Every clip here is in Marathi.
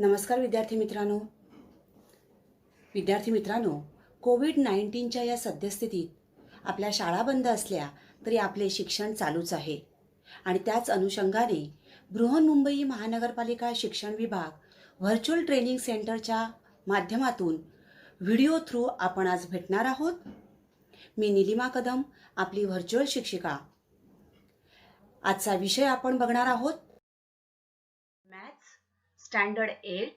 नमस्कार विद्यार्थी मित्रांनो, कोविड-19च्या या सद्यस्थितीत आपल्या शाळा बंद असल्या तरी आपले शिक्षण चालूच आहे आणि त्याच अनुषंगाने बृहन्मुंबई महानगरपालिका शिक्षण विभाग व्हर्च्युअल ट्रेनिंग सेंटरच्या माध्यमातून व्हिडिओ थ्रू आपण आज भेटणार आहोत. मी निलिमा कदम, आपली व्हर्च्युअल शिक्षिका. आजचा विषय आपण बघणार आहोत maths standard 8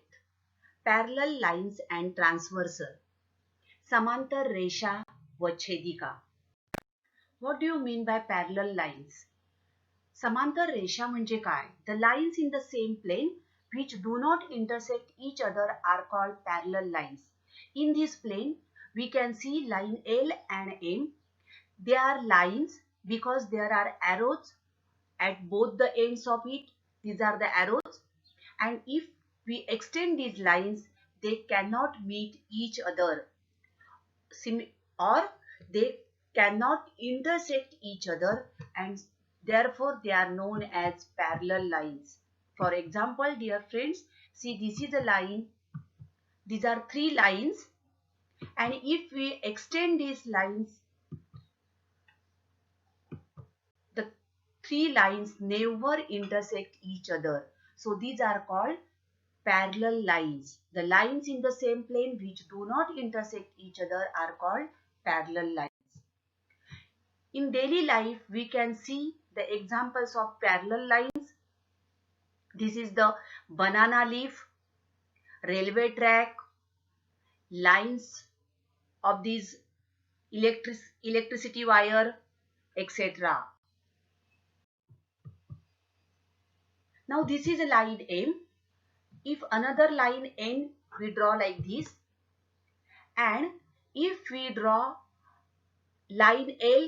parallel lines and transversal, समांतर रेषा व छेदिका. What do you mean by parallel lines? समांतर रेषा म्हणजे काय? The lines in the same plane which do not intersect each other are called parallel lines. In this plane we can see line L and M. They are lines because there are arrows at both the ends of it. These are the arrows, and if we extend these lines they cannot meet each other or they cannot intersect each other, and therefore they are known as parallel lines. For example, dear friends, see, this is a line. These are three lines, and if we extend these lines, the three lines never intersect each other. So these are called parallel lines. The lines in the same plane which do not intersect each other are called parallel lines. In daily life, we can see the examples of parallel lines. This is the banana leaf, railway track, lines of these electricity wire, etc. Now this is a line M. If another line N we draw like this, and if we draw line L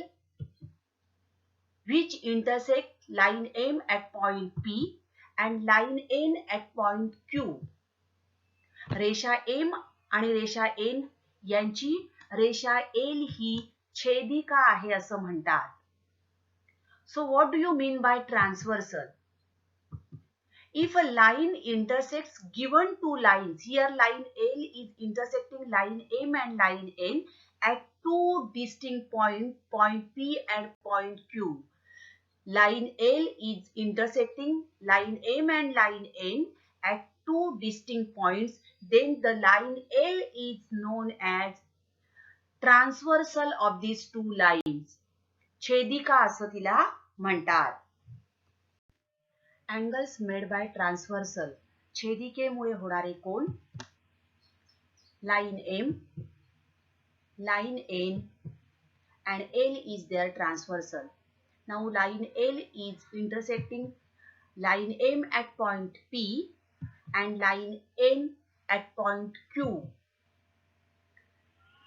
which intersect line M at point P and line N at point Q. रेषा M आणि रेषा N यांची रेषा L ही छेदिका आहे असं म्हणतात. So what do you mean by transversal? If a line intersects given two lines, here line L is intersecting line M and line N at two distinct points, point P and point Q. Line L is intersecting line M and line N at two distinct points, then the line L is known as transversal of these two lines. छेदिका असं तिला म्हणतात. Angles made by transversal, छेदिकेमुळे होणारे कोन. Line M, line N and L is their transversal. Now line L is intersecting line M at point P and line N at point Q.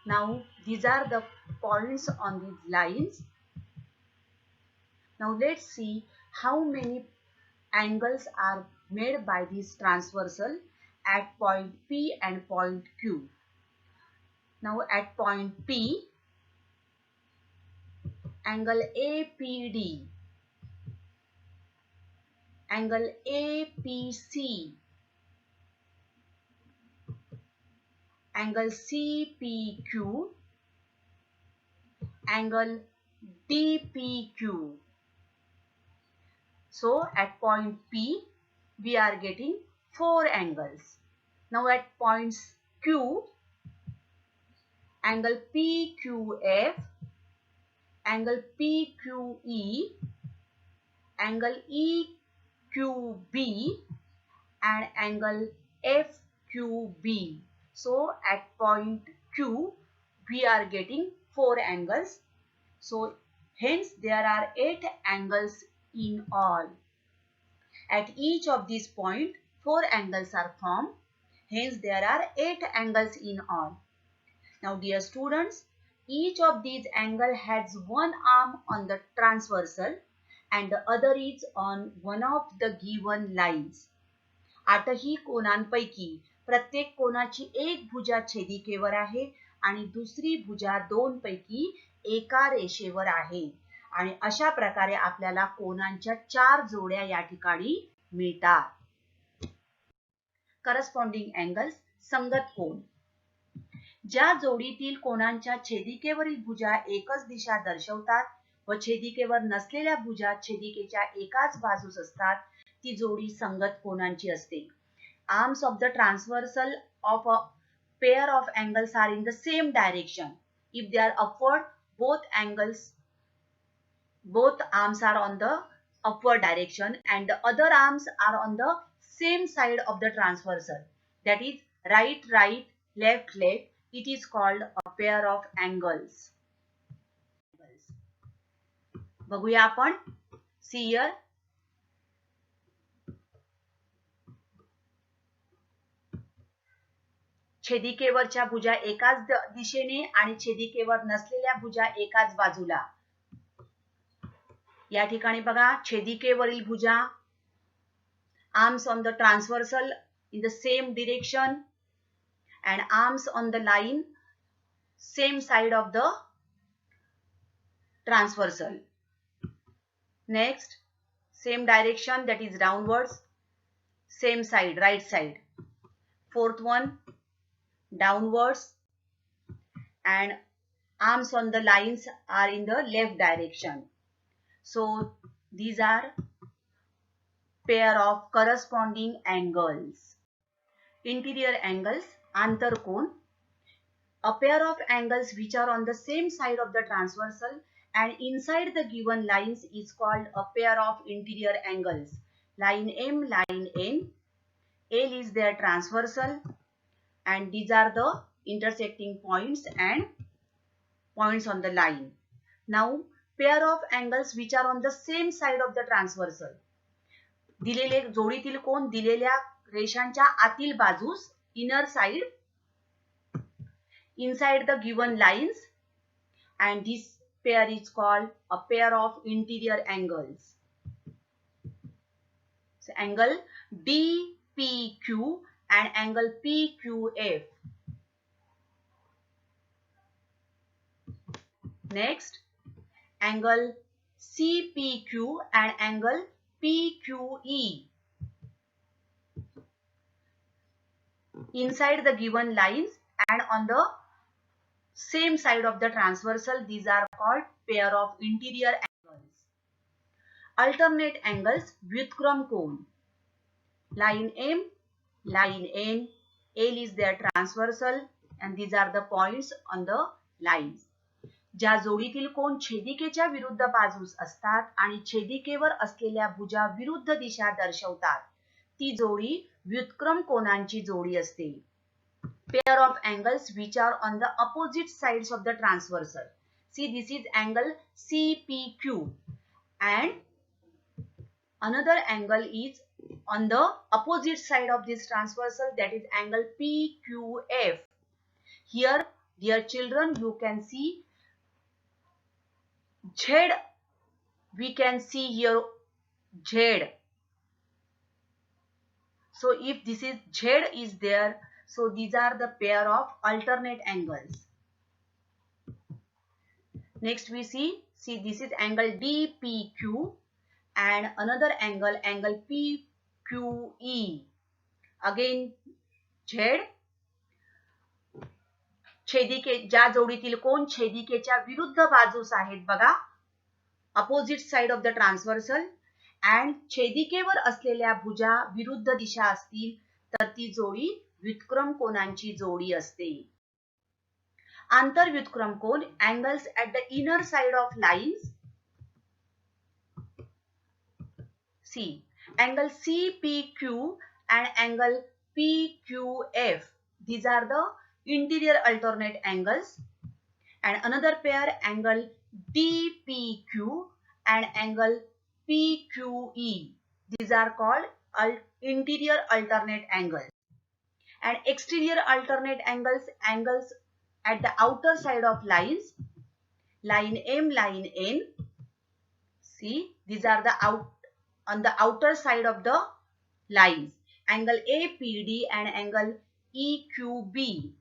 Now these are the points on these lines. Now let's see how many angles are made by this transversal at point P and point Q. Now at point P, angle APD, angle APC, angle CPQ, angle DPQ. So at point P we are getting 4 angles. Now at points Q, angle PQF, angle PQE, angle EQB and angle FQB. So at point Q we are getting 4 angles. So hence there are 8 angles in all. At each of these points 4 angles are formed. Hence there are 8 angles in all. Now dear students, each of these angle has one arm on the transversal and the other is on one of the given lines. आठही कोनांपैकी प्रत्येक कोनाची एक भुजा छेदिकेवर आहे आणि दुसरी भुजा दोन पैकी एका रेषेवर आहे. आणि अशा प्रकारे आपल्याला कोनांच्या 4 जोड्या या ठिकाणी मिळतात. करस्पॉन्डिंग अँगल्स संगत कोन. ज्या जोडीतील कोनांच्या छेदिकेवरील भुजा एकच दिशा दर्शवतात व छेदिकेवर नसलेल्या भुजा छेदिकेच्या एकाच बाजूस असतात ती जोडी संगत कोनांची असते. Arms of the transversal of a pair of angles are in the same direction. If they are upward, both arms are on the upward direction and the other arms are on the same side of the transversal. That is right, right, left, left. It is called a pair of angles. बघूया आपण. See here. छेदिकेवरच्या भुजा एकाच दिशेने आणि छेदिकेवर नसलेल्या भुजा एकाच बाजूला. या ठिकाणी बघा छेदिकेवरील भुजा arms on the transversal in the same direction and arms on the line same side of the transversal. Next, same direction, that is downwards, same side, right side. Fourth one, downwards, and arms on the lines are in the left direction. So these are pair of corresponding angles. Interior angles, antarkon, a pair of angles which are on the same side of the transversal and inside the given lines is called a pair of interior angles. Line M, line N. L is their transversal and these are the intersecting points and points on the line. Now, pair of angles which are on the same side of the transversal. दिलेले जोडीतील कोन दिलेल्या रेषांच्या आतील बाजूस, inner side, inside the given lines, and this pair is called a pair of interior angles. So, angle DPQ and angle PQF. Next, angle CPQ and angle PQE. Inside the given lines and on the same side of the transversal, these are called pair of interior angles. Alternate angles, व्युत्क्रम कोन. Line M, line N, L is their transversal and these are the points on the lines. ज्या जोडीतील कोन छेदिकेच्या विरुद्ध बाजूस असतात आणि छेदिकेवर असलेल्या भुजा विरुद्ध दिशा दर्शवतात ती जोडी व्युत्क्रम कोनांची जोडी असते. Pair of angles which are on the opposite sides of the transversal. See, this is angle CPQ and another angle is on the opposite side of this transversal, that is angle PQF. Here, dear children, you can see Z. We can see here Z. So if this is Z is there, so these are the pair of alternate angles. Next we see this is angle DPQ and another angle, angle PQE. Again Z. छेदिके ज्या जोडीतील कोन छेदिकेच्या विरुद्ध बाजूस आहेत बघा, opposite side of the transversal, and छेदिकेवर असलेल्या भुजा विरुद्ध दिशा असतील तर ती जोडी व्युत्क्रम कोनांची जोडी असते. आंतरव्युत्क्रम कोन, angles at the inner side of lines. See, angle CPQ and angle PQF. These are the interior alternate angles. And another pair, angle DPQ and angle PQE. These are called interior alternate angles. And exterior alternate angles, angles at the outer side of lines. Line M, line N. See, these are the on the outer side of the lines. Angle APD and angle EQB.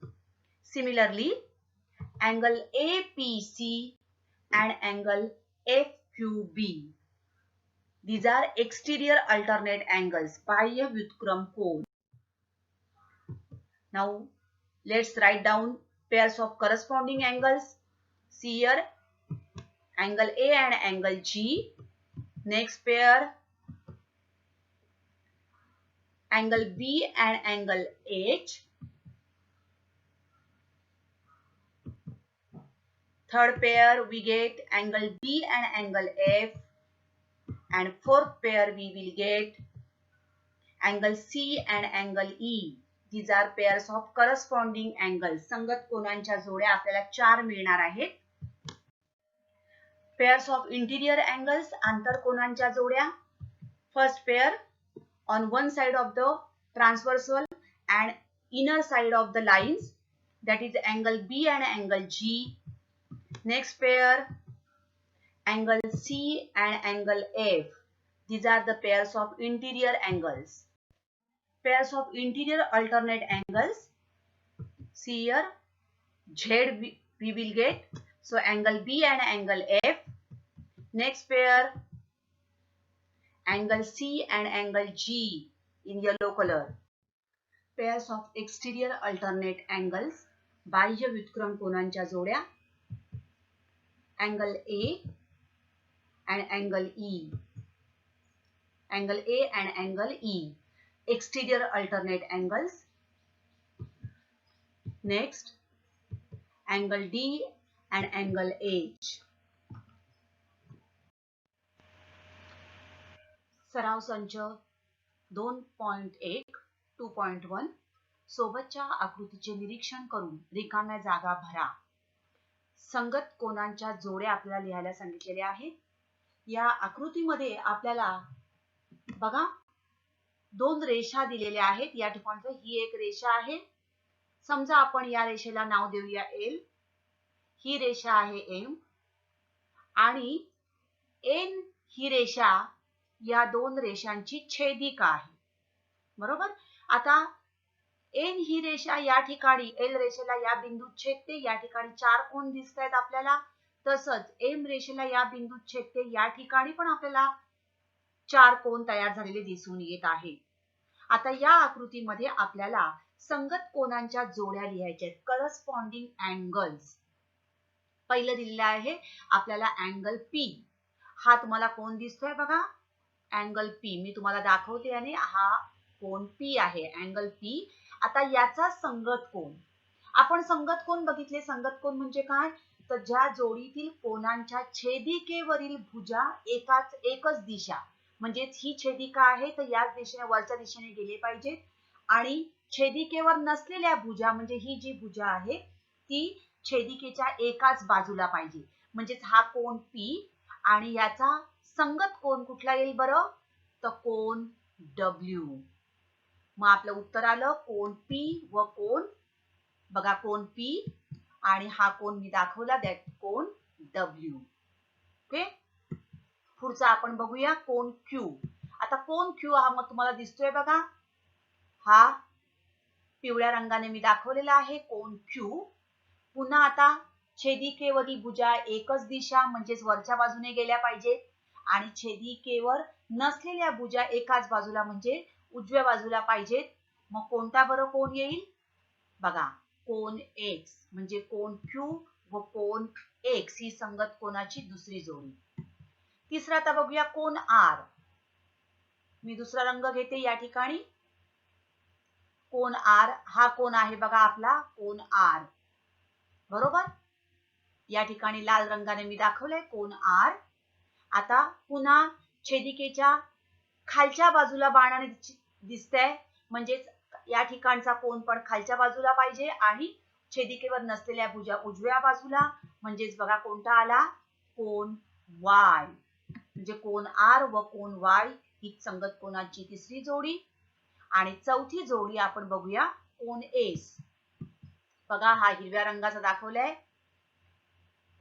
Similarly, angle APC and angle FQB. These are exterior alternate angles, बाह्य व्युत्क्रम कोन. Now let's write down pairs of corresponding angles. See here, angle A and angle G. Next pair, angle B and angle H. Third pair we get angle D and angle F. And fourth pair we will get angle C and angle E. These are pairs of corresponding angles. संगत कोनांच्या जोड्या आपल्याला 4 मिळणार आहेत. Pairs of interior angles, आंतरकोनांच्या जोड्या. First pair on one side of the transversal and inner side of the lines, that is angle B and angle G. Next pair, angle C and angle F. These are the pairs of interior angles. Pairs of interior alternate angles. See here, Z we will get. So angle B and angle F. Next pair, angle C and angle G in yellow color. Pairs of exterior alternate angles. बाह्य व्युत्क्रम कोनांच्या जोड्या. Angle A and angle E. Angle A and angle E. Exterior alternate angles. Next, angle D and angle H. सराव संच 2.1 2.1 सोबतच्या आकृतीचे निरीक्षण करून रिकाम्या जागा भरा. संगत कोनांच्या जोड्या आपल्याला लिहायला सांगितलेल्या आहेत. या आकृतीमध्ये आपल्याला बघा 2 रेषा दिलेल्या आहेत. या ठिकाणी ही एक रेषा आहे. समजा आपण या रेषेला नाव देऊया L. ही रेषा आहे M आणि N ही रेषा या 2 रेषांची छेदिका आहे. बरोबर. आता N ही रेषा या ठिकाणी L रेषेला या बिंदूत छेदते. या ठिकाणी 4 कोन दिसत आहेत आपल्याला. तसंच M रेषेला या बिंदूत छेदते. या ठिकाणी पण आपल्याला 4 कोन तयार झालेले दिसून येत आहे. आता या आकृतीमध्ये आपल्याला संगत कोनांच्या जोड्या लिहायच्या आहेत. Corresponding angles. पहिलं दिलेलं आहे आपल्याला अँगल P. हा तुम्हाला कोन दिसतोय बघा, अँगल P. मी तुम्हाला दाखवते आणि हा कोन P आहे, अँगल P. आता याचा संगत कोन. आपण संगत कोन बघितले. संगत कोन म्हणजे काय, तर ज्या जोडीतील कोनांच्या छेदिकेवरील भुजा एकच दिशा, म्हणजेच ही छेदिका आहे तर याच दिशेने वरच्या दिशेने गेले पाहिजेत. आणि छेदिकेवर नसलेल्या भुजा म्हणजे ही जी भुजा आहे ती छेदिकेच्या एकाच बाजूला पाहिजे. म्हणजेच हा कोन P आणि याचा संगत कोन कुठला येईल बरं, तर कोन W. मग आपलं उत्तर आलं कोन P व कोन, बघा कोन P आणि हा कोन मी दाखवला दॅट कोन W. ओके. पुढचा आपण बघूया कोन Q. आता कोन Q हा मग तुम्हाला दिसतोय बघा, हा पिवळ्या रंगाने मी दाखवलेला आहे कोन Q. पुन्हा आता छेदिकेवरील भुजा एकच दिशा म्हणजेच वरच्या बाजूने गेल्या पाहिजेत आणि छेदिकेवर नसलेल्या भुजा एकाच बाजूला म्हणजे उजव्या बाजूला पाहिजेत. मग कोणता बरं कोन येईल, बघा कोन X. म्हणजे कोन Q व कोन X ही संगत कोनाची दुसरी जोडी. तिसरा आता बघूया कोन R. मी दुसरा रंग घेते या ठिकाणी. कोन R हा कोन आहे बघा आपला कोन R. बरोबर. या ठिकाणी लाल रंगाने मी दाखवलंय कोन R. आता पुन्हा छेदिकेच्या खालच्या बाजूला बाणाने दिसतंय म्हणजेच या ठिकाणचा कोन पण खालच्या बाजूला पाहिजे आणि छेदिकेवर नसलेल्या भुजा उजव्या बाजूला. म्हणजेच बघा कोणता आला, कोन Y. म्हणजे कोन R व कोन Y ही संगत कोनाची तिसरी जोडी. आणि चौथी जोडी आपण बघूया कोन S. बघा हा हिरव्या रंगाचा दाखवलाय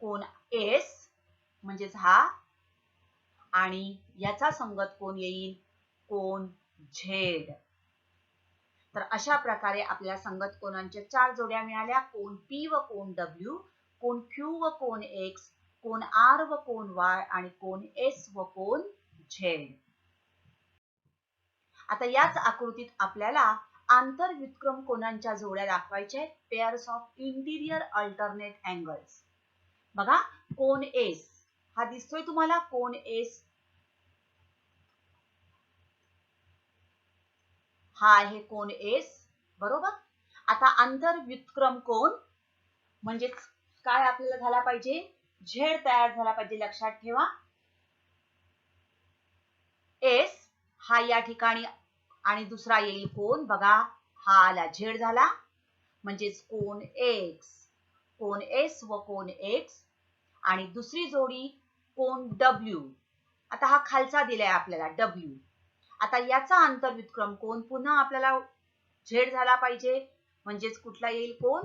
कोन S म्हणजेच हा आणि याचा संगत कोन येईल कोन Z. तर अशा प्रकारे आपल्याला संगत कोनांच्या 4 जोड्या मिळाल्या. कोन P व कोन W, कोन Q व कोन X, कोन R व कोन Y आणि कोन S व कोन Z. आता याच आकृतीत आपल्याला आंतरव्युत्क्रम कोनांच्या जोड्या दाखवायच्या आहेत, pairs of interior alternate angles. बघा, कोन एस हा दिसतोय तुम्हाला, कोन एस हा आहे कोन एस, बरोबर. आता आंतरव्युत्क्रम कोन म्हणजे काय आपल्याला झाला पाहिजे, झेड तयार झाला पाहिजे. लक्षात ठेवा, एस हा या ठिकाणी आणि दुसरा येईल कोन. बघा, हा आला झेड झाला, म्हणजेच कोन एक्स, कोन एस व कोन एक्स. आणि दुसरी जोडी कोन डब्ल्यू. आता हा खालचा दिलाय आपल्याला डब्ल्यू. आता याचा आंतरव्युत्क्रम कोन पुन्हा आपल्याला झेड झाला पाहिजे, म्हणजेच कुठला येईल कोन,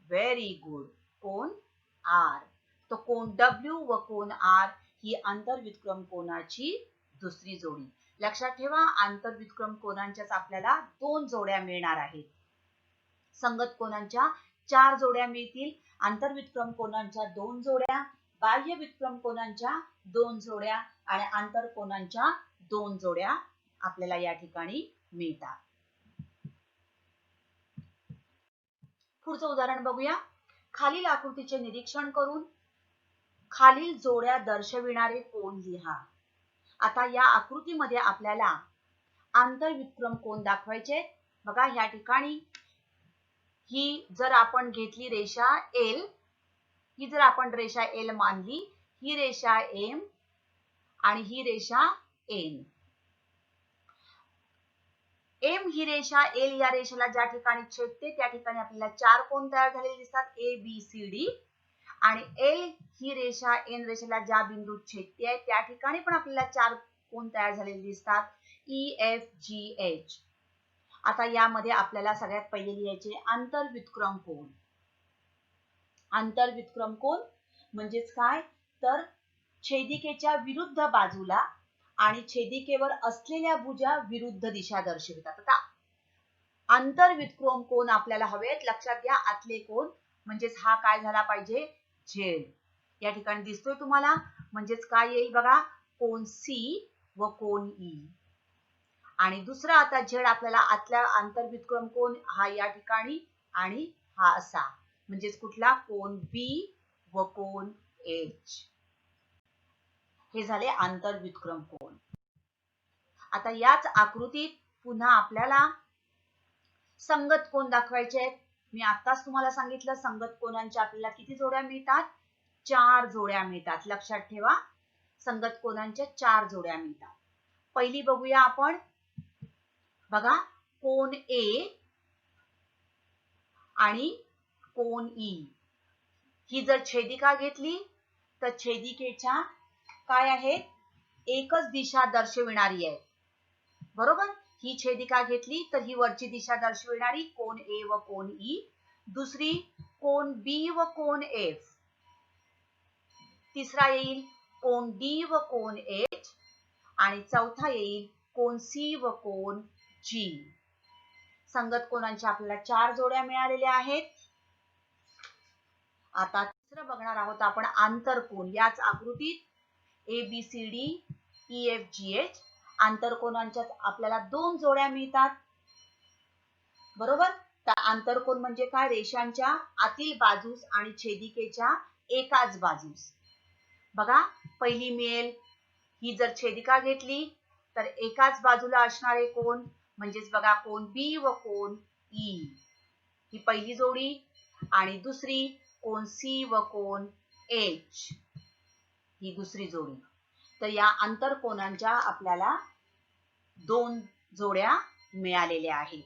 व्हेरी गुड, कोन आर. तो कोन डब्ल्यू व कोन आर ही आंतरव्युत्क्रम कोनाची दुसरी जोडी. लक्षात ठेवा, आंतरव्युत्क्रम कोनांच्याच आपल्याला 2 जोड्या मिळणार आहेत. संगत कोनांच्या 4 जोड्या मिळतील, आंतरव्युत्क्रम कोनांच्या 2 जोड्या, बाह्य व्युत्क्रम कोनांच्या 2 जोड्या आणि आंतरकोनांच्या 2 जोड्या आपल्याला या ठिकाणी मिळतात. पुढचं उदाहरण बघूया. खालील आकृतीचे निरीक्षण करून खालील जोड्या दर्शविणारे कोन लिहा. आता या आकृतीमध्ये आपल्याला आंतरव्युत्क्रम कोन दाखवायचे. बघा, या ठिकाणी ही जर आपण घेतली रेषा एल, ही जर आपण रेषा एल मानली, ही रेषा एम आणि ही रेषा एन. एम ही रेषा एल या रेषेला ज्या ठिकाणी छेदते त्या ठिकाणी आपल्याला 4 कोन तयार झालेले दिसतात, ए बी सी डी. आणि एल ही रेषा एन रेषेला ज्या बिंदूत छेदते त्या ठिकाणी पण आपल्याला 4 कोन तयार झालेले दिसतात, ई एफ जी एच. आता यामध्ये आपल्याला सगळ्यात पहिले लिहायचे आंतरव्युत्क्रम कोन. आंतरव्युत्क्रम कोन म्हणजेच काय, तर छेदिकेच्या विरुद्ध बाजूला आणि छेदिकेवर असलेल्या भुजा विरुद्ध दिशा दर्शवितात. आता आंतरव्युत्क्रम कोन आपल्याला हवेत. लक्षात घ्या, आतले कोन म्हणजेच हा काय झाला पाहिजे, झेड. या ठिकाणी दिसतोय तुम्हाला, म्हणजेच काय येईल बघा, कोन सी व कोन ई. आणि दुसरा आता झेड आपल्याला आतल्या आंतरव्युत्क्रम कोन हा या ठिकाणी आणि हा असा, म्हणजेच कुठला, कोन बी व कोन एच. हे झाले आंतरव्युत्क्रम कोन. आता याच आकृतीत पुन्हा आपल्याला संगत कोन दाखवायचे आहेत. मी आताच तुम्हाला सांगितलं, संगत कोनांच्या आपल्याला किती जोड्या मिळतात, 4 जोड्या मिळतात. लक्षात ठेवा, संगत कोनांच्या 4 जोड्या मिळतात. पहिली बघूया आपण. बघा, कोन ए आणि कोन ई ही जर छेदिका घेतली तर छेदिकेच्या काय आहेत, एकच दिशा दर्शविणारी आहे, बरोबर. ही छेदिका घेतली तर ही वरची दिशा दर्शविणारी कोन ए व कोन ई. दुसरी कोन बी व कोन एफ. तिसरा येईल कोन डी व कोन एच. आणि चौथा येईल कोन सी व कोन जी. संगत कोनांच्या आपल्याला 4 जोड्या मिळालेल्या आहेत. आता तिसरं बघणार आहोत आपण आंतरकोन. याच आकृतीत A B C D E F G H आंतरकोनांच्या आपल्याला 2 जोड्या मिळतात, बरोबर. तर आंतरकोन म्हणजे काय, रेषांच्या आतील बाजूस आणि छेदिकेच्या एकाच बाजूस. बघा, पहिली मिळेल, ही जर छेदिका घेतली तर एकाच बाजूला असणारे कोन म्हणजेच बघा कोन बी व कोन ई, ही पहिली जोडी. आणि दुसरी कोन सी व कोन एच, ही दुसरी जोडी. तर या आंतरकोनांच्या आपल्याला 2 जोड्या मिळालेल्या आहेत.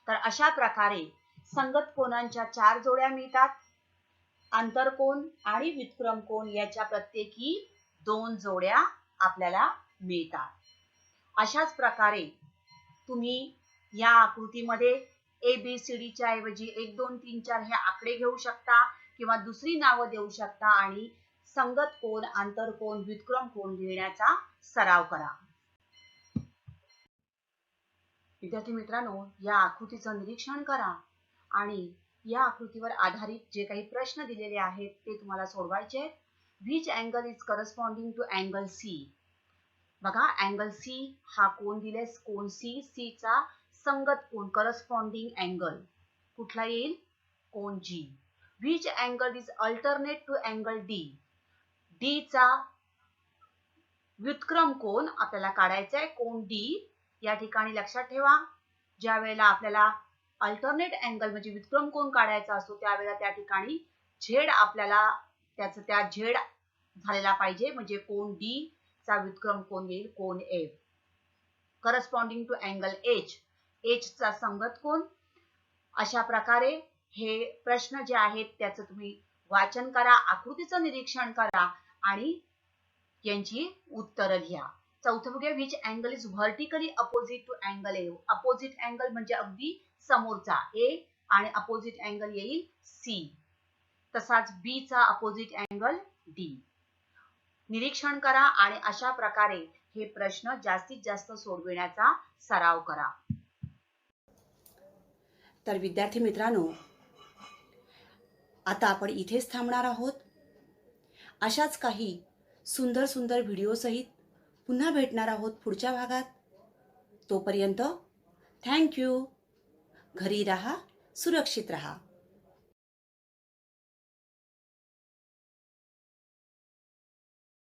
तर अशा प्रकारे संगत कोनांच्या 4 जोड्या मिळतात. आंतरकोन आणि व्युत्क्रम कोन याच्या प्रत्येकी 2 जोड्या आपल्याला मिळतात. अशाच प्रकारे तुम्ही या आकृतीमध्ये ए बी सी डी च्या ऐवजी 1 2 3 4 हे आकडे घेऊ शकता किंवा दुसरी नावं देऊ शकता आणि संगत कोन, आंतरकोन, व्युत्क्रम कोन लिहिण्याचा सराव करा. विद्यार्थी मित्रांनो, या आकृतीचं निरीक्षण करा आणि या आकृतीवर आधारित जे काही प्रश्न दिलेले आहेत ते तुम्हाला सोडवायचे. Which angle is corresponding to angle C. बघा अँगल सी हा कोण दिलाय, कोण सी, सी चा संगत कोण करस्पॉन्डिंग अँगल कुठला येईल, कोण G. Which angle is alternate to angle D, D चा व्युत्क्रम कोण आपल्याला काढायचा आहे, कोण डी. या ठिकाणी लक्षात ठेवा, ज्या वेळेला आपल्याला अल्टरनेट अँगल म्हणजे व्युत्क्रम कोण काढायचा असतो त्यावेळेला त्या ठिकाणी झेड आपल्याला त्याचं त्या झेड झालेला पाहिजे, म्हणजे कोण डी चा व्युत्क्रम कोण येईल, कोण F. Corresponding to angle H, H चा संगत कोण. अशा प्रकारे हे प्रश्न जे आहेत त्याचं तुम्ही वाचन करा, आकृतीचं निरीक्षण करा आणि यांची उत्तरं लिहा. चौथं बघूया, which angle is vertically opposite to angle A. Opposite angle म्हणजे अगदी समोरचा ए आणि अपोजिट अँगल येईल सी. तसाच बी चा अपोजिट अँगल डी. निरीक्षण करा आणि अशा प्रकारे हे प्रश्न जास्तीत जास्त सोडविण्याचा सराव करा. तर विद्यार्थी मित्रांनो, आता आपण इथेच थांबणार आहोत. अशाच काही सुंदर सुंदर व्हिडिओ सहित पुन्हा भेटणार आहोत पुढच्या भागात. तोपर्यंत थँक्यू. घरी राहा, सुरक्षित राहा.